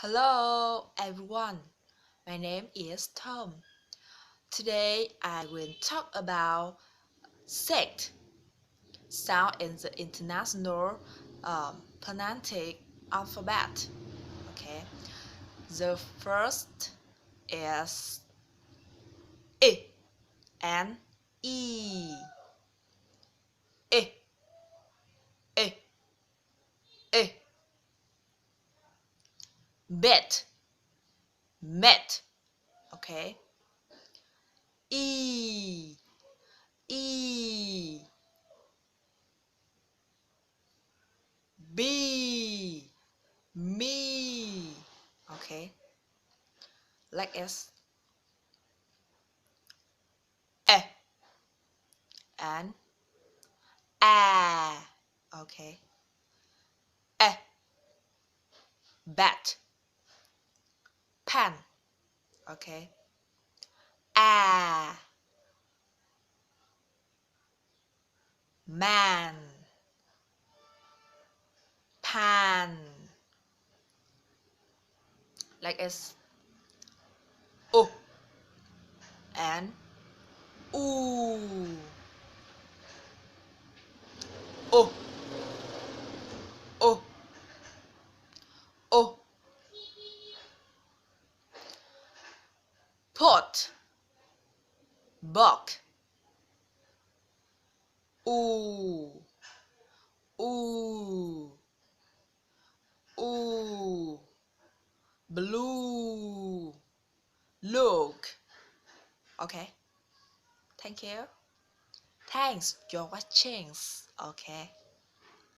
Hello everyone, my name is Tom. Today I will talk about sect sound in the international phonetic alphabet. Okay, the first is I and E. I, I, I. Bet, met. Okay, E, E. B, me. Okay, like S, E, and A. Okay, E, bat, pen. Okay, A, man, pan. Like S, O, and oo. O, O, O. Pot, buck. Ooh, ooh, ooh. Blue, look. Okay, thank you. Thanks for watching. Okay.